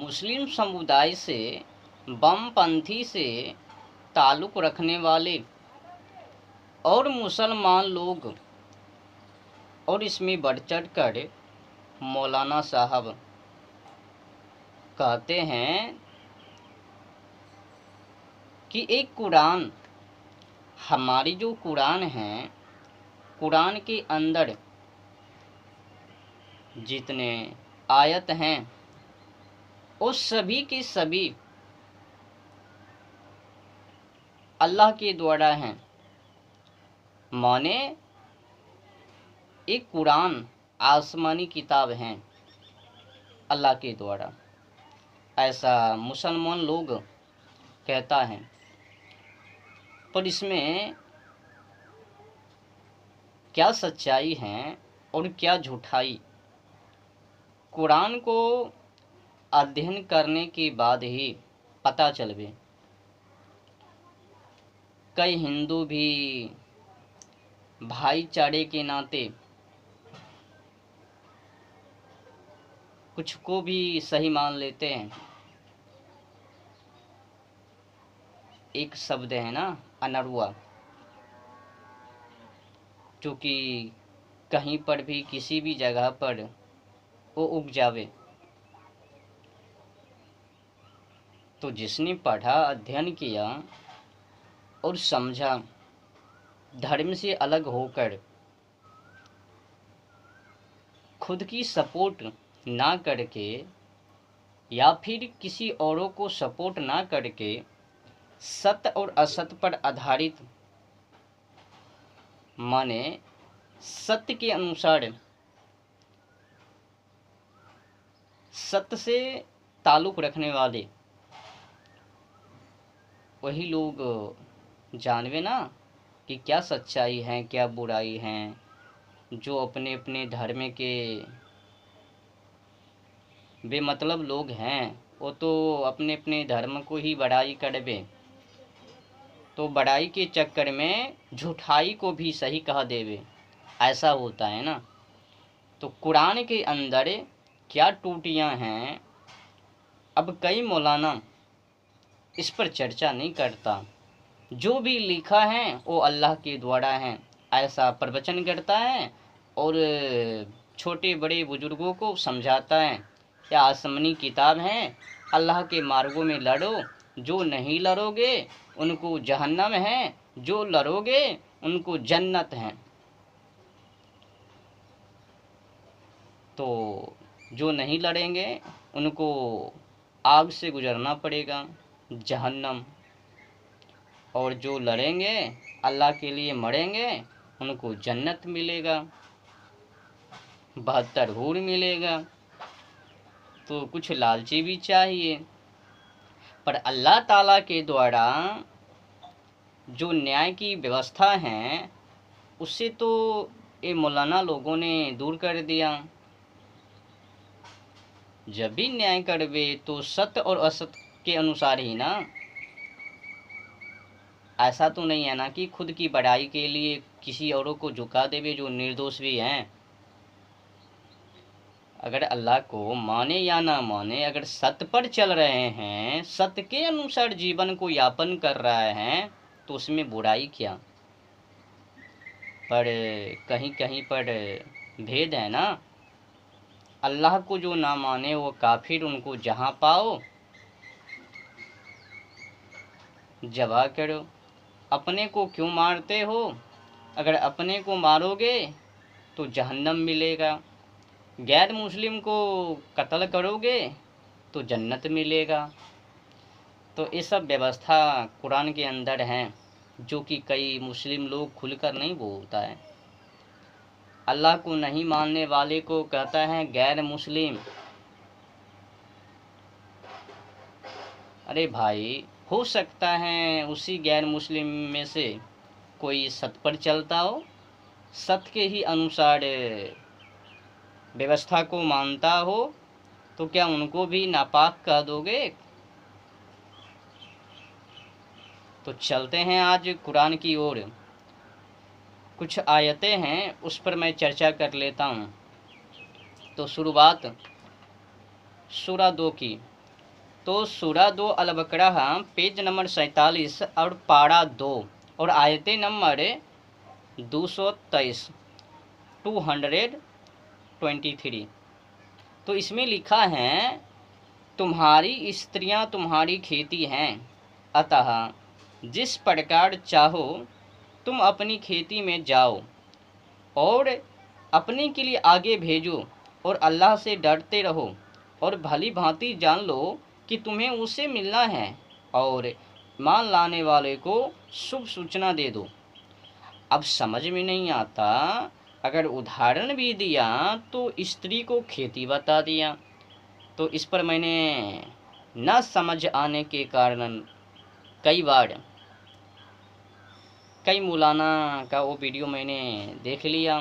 मुस्लिम समुदाय से, वामपंथी से ताल्लुक़ रखने वाले और मुसलमान लोग, और इसमें बढ़ चढ़ कर मौलाना साहब कहते हैं कि एक कुरान, हमारी जो कुरान है, कुरान के अंदर जितने आयत हैं वो सभी के सभी अल्लाह के द्वारा हैं। माने एक कुरान आसमानी किताब हैं अल्लाह के द्वारा, ऐसा मुसलमान लोग कहता है। पर इसमें क्या सच्चाई है और क्या झूठाई, कुरान को अध्ययन करने के बाद ही पता चलवे। कई हिंदू भी भाईचारे के नाते कुछ को भी सही मान लेते हैं। एक शब्द है ना, अनरुआ, जो कि कहीं पर भी किसी भी जगह पर वो उग जावे, तो जिसने पढ़ा, अध्ययन किया और समझा, धर्म से अलग होकर खुद की सपोर्ट ना करके या फिर किसी औरों को सपोर्ट ना करके सत्य और असत्य पर आधारित, माने सत्य के अनुसार, सत्य से ताल्लुक़ रखने वाले वही लोग जानवे ना कि क्या सच्चाई है, क्या बुराई है। जो अपने अपने धर्म के बेमतलब लोग हैं, वो तो अपने अपने धर्म को ही बड़ाई करवे, तो बड़ाई के चक्कर में झूठाई को भी सही कह देवे, ऐसा होता है ना। तो कुरान के अंदर क्या टूटियां हैं, अब कई मौलाना इस पर चर्चा नहीं करता। जो भी लिखा है वो अल्लाह के द्वारा है, ऐसा प्रवचन करता है और छोटे बड़े बुजुर्गों को समझाता है। या आसमानी किताब है, अल्लाह के मार्गों में लड़ो, जो नहीं लड़ोगे उनको जहन्नम है, जो लड़ोगे उनको जन्नत है। तो जो नहीं लड़ेंगे उनको आग से गुजरना पड़ेगा, जहन्नम, और जो लड़ेंगे अल्लाह के लिए मरेंगे उनको जन्नत मिलेगा, 72 हूर मिलेगा। तो कुछ लालची भी चाहिए। पर अल्लाह ताला के द्वारा जो न्याय की व्यवस्था है उससे तो ये मौलाना लोगों ने दूर कर दिया। जब भी न्याय करवे तो सत्य और असत्य के अनुसार ही ना, ऐसा तो नहीं है ना कि खुद की बड़ाई के लिए किसी औरों को झुका देवे जो निर्दोष भी हैं। अगर अल्लाह को माने या ना माने, अगर सत्य पर चल रहे हैं, सत्य के अनुसार जीवन को यापन कर रहे हैं, तो उसमें बुराई क्या। पर कहीं कहीं पर भेद है ना। अल्लाह को जो ना माने वो काफिर, उनको जहाँ पाओ जवा करो। अपने को क्यों मारते हो? अगर अपने को मारोगे तो जहन्नम मिलेगा, गैर मुस्लिम को कत्ल करोगे तो जन्नत मिलेगा। तो ये सब व्यवस्था कुरान के अंदर हैं, जो कि कई मुस्लिम लोग खुलकर नहीं बोलता है। अल्लाह को नहीं मानने वाले को कहता है गैर मुस्लिम। अरे भाई, हो सकता है उसी गैर मुस्लिम में से कोई सत्य पर चलता हो, सत्य के ही अनुसार व्यवस्था को मानता हो, तो क्या उनको भी नापाक कह दोगे? तो चलते हैं आज कुरान की ओर। कुछ आयतें हैं उस पर मैं चर्चा कर लेता हूँ। तो शुरुआत सूरा 2 की, तो सूरा 2 अल बकरा पेज नंबर 47 और पारा 2 और आयत नंबर 223 223। तो इसमें लिखा है तुम्हारी स्त्रियां तुम्हारी खेती हैं, अतः जिस प्रकार चाहो तुम अपनी खेती में जाओ और अपने के लिए आगे भेजो और अल्लाह से डरते रहो और भली भांति जान लो कि तुम्हें उससे मिलना है और मान लाने वाले को शुभ सूचना दे दो। अब समझ में नहीं आता, अगर उदाहरण भी दिया तो स्त्री को खेती बता दिया, तो इस पर मैंने न समझ आने के कारण कई बार कई मौलाना का वो वीडियो मैंने देख लिया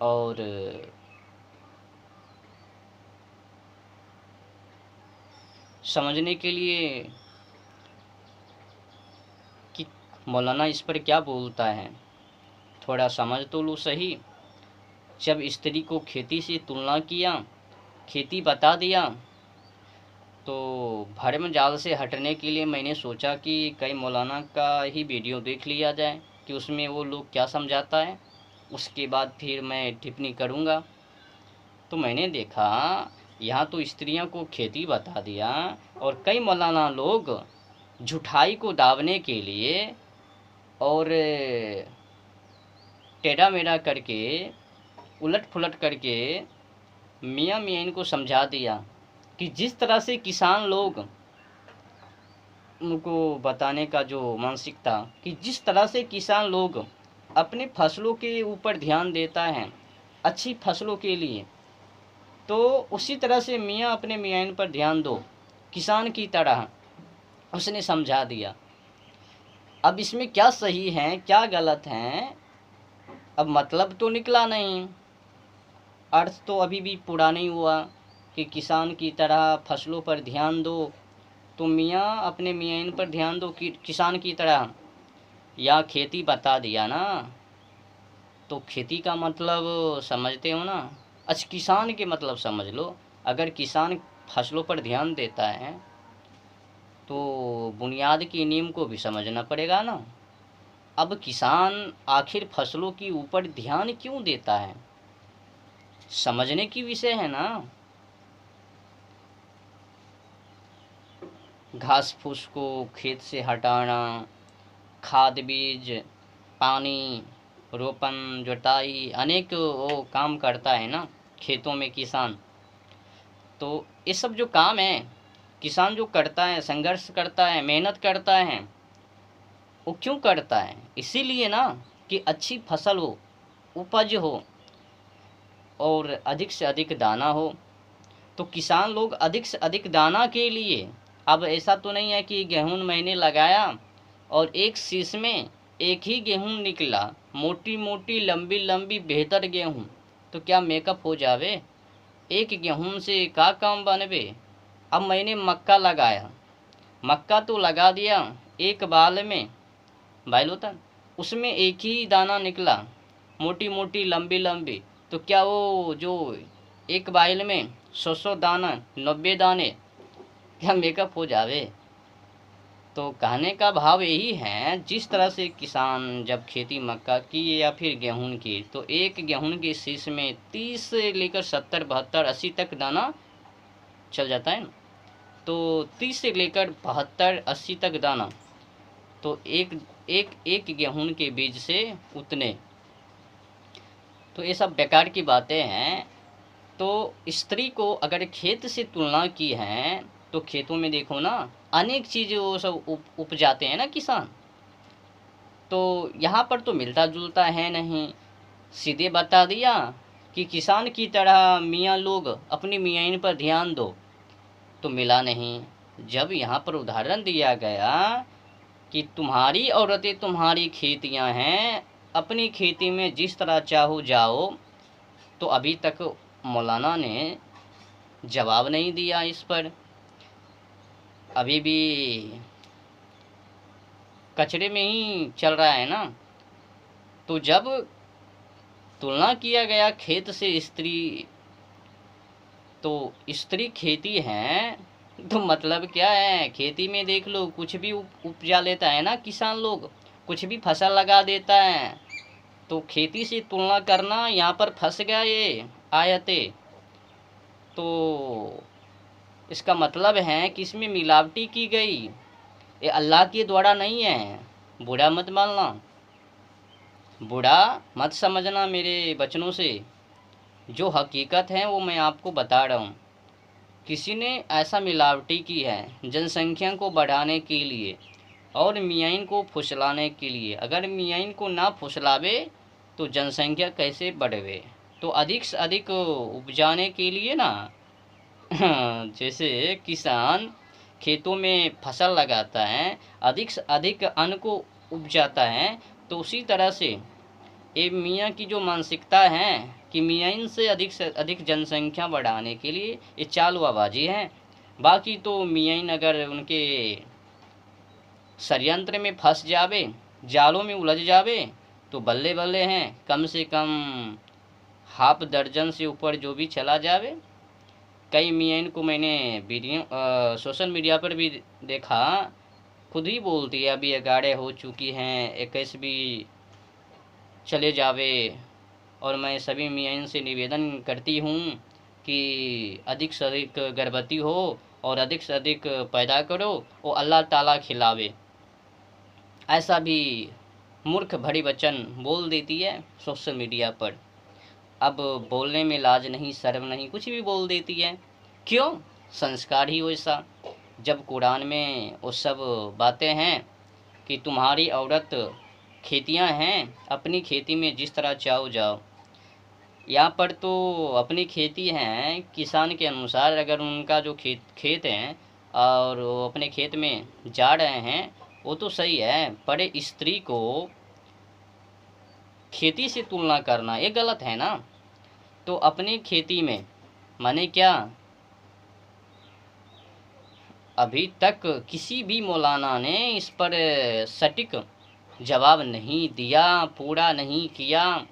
और समझने के लिए कि मौलाना इस पर क्या बोलता है, थोड़ा समझ तो लो सही। जब स्त्री को खेती से तुलना किया, खेती बता दिया, तो भरम जाल से हटने के लिए मैंने सोचा कि कई मौलाना का ही वीडियो देख लिया जाए कि उसमें वो लोग क्या समझाता है, उसके बाद फिर मैं टिप्पणी करूँगा। तो मैंने देखा यहाँ तो स्त्रियों को खेती बता दिया और कई मौलाना लोग झूठाई को दावने के लिए और टेढ़ा मेढ़ा करके उलट पुलट करके मियाँ मियाँ को समझा दिया कि जिस तरह से किसान लोग, उनको बताने का जो मानसिकता कि जिस तरह से किसान लोग अपने फसलों के ऊपर ध्यान देता है अच्छी फसलों के लिए, तो उसी तरह से मियाँ अपने मियाँ पर ध्यान दो किसान की तरह, उसने समझा दिया। अब इसमें क्या सही है क्या गलत है, अब मतलब तो निकला नहीं, अर्थ तो अभी भी पूरा नहीं हुआ कि किसान की तरह फसलों पर ध्यान दो, तो मियाँ अपने मियाँ पर ध्यान दो कि किसान की तरह, या खेती बता दिया ना, तो खेती का मतलब समझते हो ना, अच्छा किसान के मतलब समझ लो। अगर किसान फसलों पर ध्यान देता है तो बुनियाद के नियम को भी समझना पड़ेगा ना। अब किसान आखिर फसलों के ऊपर ध्यान क्यों देता है, समझने की विषय है ना। घास फूस को खेत से हटाना, खाद बीज पानी रोपण जुताई अनेक वो काम करता है ना खेतों में किसान। तो ये सब जो काम है किसान जो करता है, संघर्ष करता है, मेहनत करता है, वो क्यों करता है, इसीलिए ना कि अच्छी फसल हो, उपज हो और अधिक से अधिक दाना हो। तो किसान लोग अधिक से अधिक दाना के लिए, अब ऐसा तो नहीं है कि गेहूं मैंने लगाया और एक शीश में एक ही गेहूं निकला, मोटी मोटी लंबी लंबी बेहतर गेहूं, तो क्या मेकअप हो जावे, एक गेहूं से का काम बनवे। अब मैंने मक्का लगाया, मक्का तो लगा दिया एक बाल में बाइलोतन, उसमें एक ही दाना निकला मोटी मोटी लंबी लंबी, तो क्या वो जो एक बाइल में 100 दाना 90 दाने क्या मेकअप हो जावे। तो कहने का भाव यही है, जिस तरह से किसान जब खेती मक्का की या फिर गेहूं की, तो एक गेहूं के शीश में 30 से लेकर 70 72 80 तक दाना चल जाता है ना, तो 30 से लेकर 72 80 तक दाना, तो एक एक एक गेहूं के बीज से उतने, तो ये सब बेकार की बातें हैं। तो स्त्री को अगर खेत से तुलना की है, तो खेतों में देखो ना अनेक चीज़ें वो सब उपजाते हैं ना किसान, तो यहाँ पर तो मिलता जुलता है नहीं। सीधे बता दिया कि किसान की तरह मियाँ लोग अपनी मियाँ पर ध्यान दो, तो मिला नहीं। जब यहाँ पर उदाहरण दिया गया कि तुम्हारी औरतें तुम्हारी खेतियाँ हैं, अपनी खेती में जिस तरह चाहो जाओ, तो अभी तक मौलाना ने जवाब नहीं दिया इस पर, अभी भी कचरे में ही चल रहा है ना। तो जब तुलना किया गया खेत से स्त्री, तो स्त्री खेती है तो मतलब क्या है, खेती में देख लो कुछ भी उपजा लेता है ना किसान लोग, कुछ भी फसल लगा देता है। तो खेती से तुलना करना, यहाँ पर फंस गया ये आयतें। तो इसका मतलब है कि इसमें मिलावटी की गई, ये अल्लाह के द्वारा नहीं है। बुरा मत मानना, बुरा मत समझना मेरे वचनों से। जो हकीकत है वो मैं आपको बता रहा हूँ। किसी ने ऐसा मिलावटी की है जनसंख्या को बढ़ाने के लिए और मियाइन को फुसलाने के लिए। अगर मियाइन को ना फुसलावे तो जनसंख्या कैसे बढ़े। तो अधिक से अधिक उपजाने के लिए ना जैसे किसान खेतों में फसल लगाता है, अधिक से अधिक अन्न को उपजाता है, तो उसी तरह से ये मियाँ की जो मानसिकता है कि मियाँ से अधिक जनसंख्या बढ़ाने के लिए ये चालवाबाजी है। बाकी तो मियाँ अगर उनके षड्यंत्र में फंस जावे, जालों में उलझ जावे, तो बल्ले बल्ले हैं। कम से कम हाफ दर्जन से ऊपर जो भी चला जावे। कई मियाँ को मैंने वीडियो सोशल मीडिया पर भी देखा, खुद ही बोलती है अभी 11 हो चुकी हैं, 21 भी चले जावे। और मैं सभी मियाँ से निवेदन करती हूँ कि अधिक से अधिक गर्भवती हो और अधिक से अधिक पैदा करो, वो अल्लाह ताला खिलावे। ऐसा भी मूर्ख भरी वचन बोल देती है सोशल मीडिया पर। अब बोलने में लाज नहीं, शर्म नहीं, कुछ भी बोल देती है। क्यों? संस्कार ही वैसा। जब कुरान में वो सब बातें हैं कि तुम्हारी औरत खेतियां हैं, अपनी खेती में जिस तरह चाहो जाओ। यहाँ पर तो अपनी खेती है, किसान के अनुसार अगर उनका जो खेत हैं और वो अपने खेत में जा रहे हैं, वो तो सही है। पर स्त्री को खेती से तुलना करना ये गलत है ना। तो अपनी खेती में माने क्या, अभी तक किसी भी मौलाना ने इस पर सटीक जवाब नहीं दिया, पूरा नहीं किया।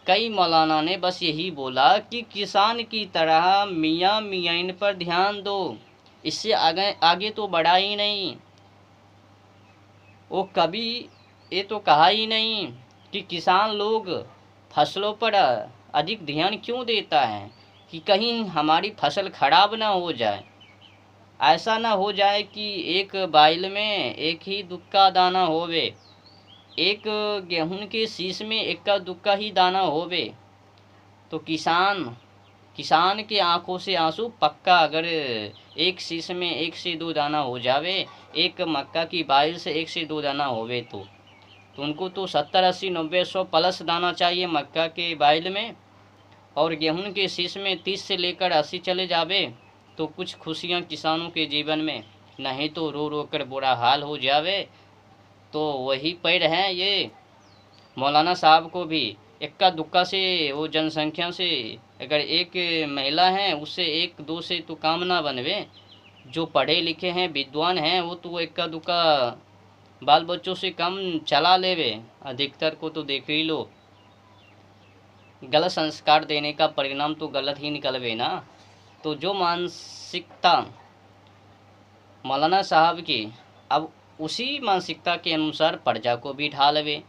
कई मौलाना ने बस यही बोला कि किसान की तरह मियाँ मियाइन पर ध्यान दो, इससे आगे आगे तो बढ़ा ही नहीं। वो कभी ये तो कहा ही नहीं कि किसान लोग फसलों पर अधिक ध्यान क्यों देता है, कि कहीं हमारी फसल खराब ना हो जाए। ऐसा ना हो जाए कि एक बाइल में एक ही दुक्का दाना होवे, एक गेहूं के शीश में इक्का दुक्का ही दाना होवे। तो किसान के आंखों से आंसू पक्का। अगर एक शीश में 1 से 2 दाना हो जावे, एक मक्का की बाइल से 1 से 2 दाना होवे, तो उनको तो 70 80 90 100 प्लस दाना चाहिए मक्का के बाइल में। और गेहूं के शीश में 30 से लेकर 80 चले जावे, तो कुछ खुशियां किसानों के जीवन में, नहीं तो रो रो कर बुरा हाल हो जावे। तो वही पैर हैं ये मौलाना साहब को भी इक्का दुक्का से, वो जनसंख्या से अगर एक महिला है उससे 1 2 से तो काम ना बनवे। जो पढ़े लिखे हैं, विद्वान हैं, वो तो इक्का दुक्का बाल बच्चों से कम चला लेवे। अधिकतर को तो देख ही लो, गलत संस्कार देने का परिणाम तो गलत ही निकलवे ना। तो जो मानसिकता मौलाना साहब की, अब उसी मानसिकता के अनुसार प्रजा को भी ढालवे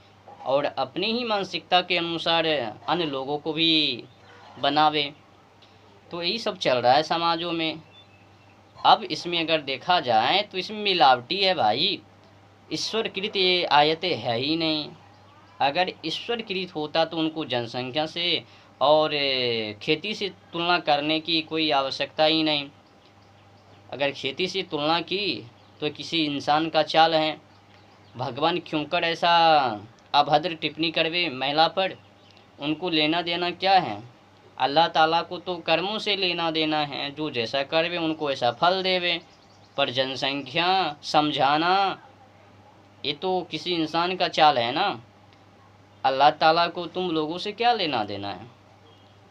और अपनी ही मानसिकता के अनुसार अन्य लोगों को भी बनावे। तो यही सब चल रहा है समाजों में। अब इसमें अगर देखा जाए तो इसमें मिलावटी है भाई। ईश्वरकृत ये आयतें है ही नहीं। अगर ईश्वरकृत होता तो उनको जनसंख्या से और खेती से तुलना करने की कोई आवश्यकता ही नहीं। अगर खेती से तुलना की तो किसी इंसान का चाल है। भगवान क्यों कर ऐसा अभद्र टिप्पणी करवे महिला पर? उनको लेना देना क्या है? अल्लाह ताला को तो कर्मों से लेना देना है, जो जैसा करवे उनको ऐसा फल देवे। पर जनसंख्या समझाना ये तो किसी इंसान का चाल है ना। अल्लाह ताला को तुम लोगों से क्या लेना देना है?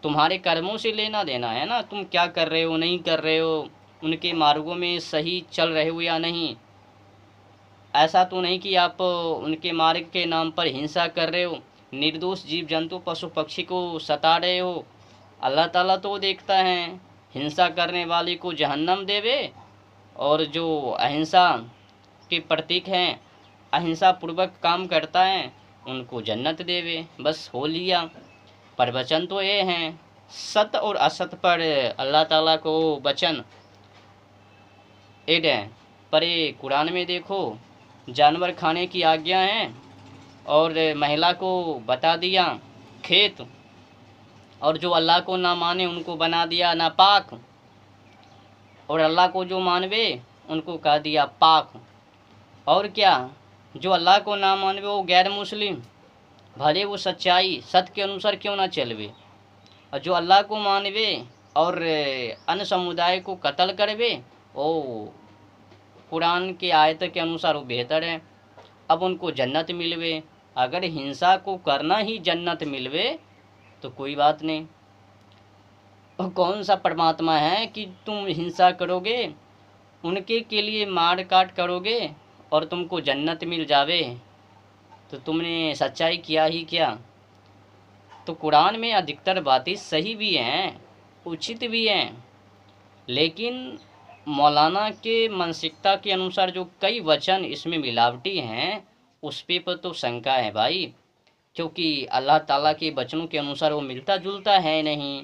तुम्हारे कर्मों से लेना देना है ना। तुम क्या कर रहे हो, नहीं कर रहे हो, उनके मार्गों में सही चल रहे हो या नहीं। ऐसा तो नहीं कि आप उनके मार्ग के नाम पर हिंसा कर रहे हो, निर्दोष जीव जंतु पशु पक्षी को सता रहे हो। अल्लाह ताला तो देखता है, हिंसा करने वाले को जहन्नम देवे और जो अहिंसा के प्रतीक हैं, अहिंसा पूर्वक काम करता है, उनको जन्नत देवे। बस हो लिया। प्रवचन तो ये हैं, सत्य और असत्य पर अल्लाह ताला को वचन एड है। पर ये कुरान में देखो, जानवर खाने की आज्ञा है और महिला को बता दिया खेत, और जो अल्लाह को ना माने उनको बना दिया नापाक, और अल्लाह को जो मानवे उनको कह दिया पाक। और क्या, जो अल्लाह को ना मानवे वो गैर मुस्लिम, भले वो सच्चाई सत्य के अनुसार क्यों ना चलवे, और जो अल्लाह को मानवे और अन्य समुदाय को कत्ल करवे, वो कुरान के आयत के अनुसार वो बेहतर है, अब उनको जन्नत मिलवे। अगर हिंसा को करना ही जन्नत मिलवे तो कोई बात नहीं। और कौन सा परमात्मा है कि तुम हिंसा करोगे, उनके के लिए मार काट करोगे और तुमको जन्नत मिल जावे, तो तुमने सच्चाई किया ही क्या। तो कुरान में अधिकतर बातें सही भी हैं, उचित भी हैं, लेकिन मौलाना के मानसिकता के अनुसार जो कई वचन इसमें मिलावटी हैं, उस पर तो शंका है भाई, क्योंकि अल्लाह ताला के वचनों के अनुसार वो मिलता जुलता है नहीं,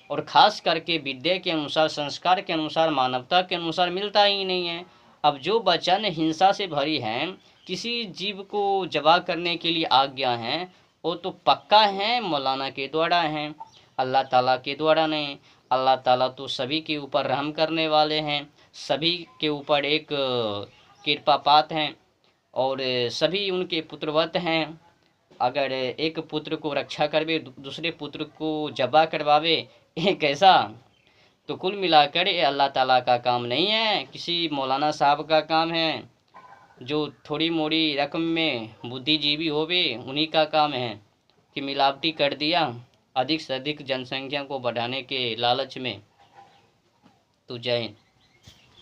और ख़ास करके विद्या के अनुसार, संस्कार के अनुसार, मानवता के अनुसार मिलता ही नहीं है। अब जो वचन हिंसा से भरी हैं, किसी जीव को जबा करने के लिए आज्ञा हैं, वो तो पक्का है मौलाना के द्वारा हैं, अल्लाह ताला के द्वारा नहीं। अल्लाह ताला तो सभी के ऊपर रहम करने वाले हैं, सभी के ऊपर एक कृपापात हैं, और सभी उनके पुत्रवत हैं। अगर एक पुत्र को रक्षा करवे, दूसरे पुत्र को जबा करवावे, एक ऐसा, तो कुल मिलाकर ये अल्लाह ताला का काम नहीं है, किसी मौलाना साहब का काम है, जो थोड़ी मोड़ी रकम में बुद्धिजीवी होवे उन्हीं का काम है कि मिलावटी कर दिया अधिक से अधिक जनसंख्या को बढ़ाने के लालच में। तो जय हिंद।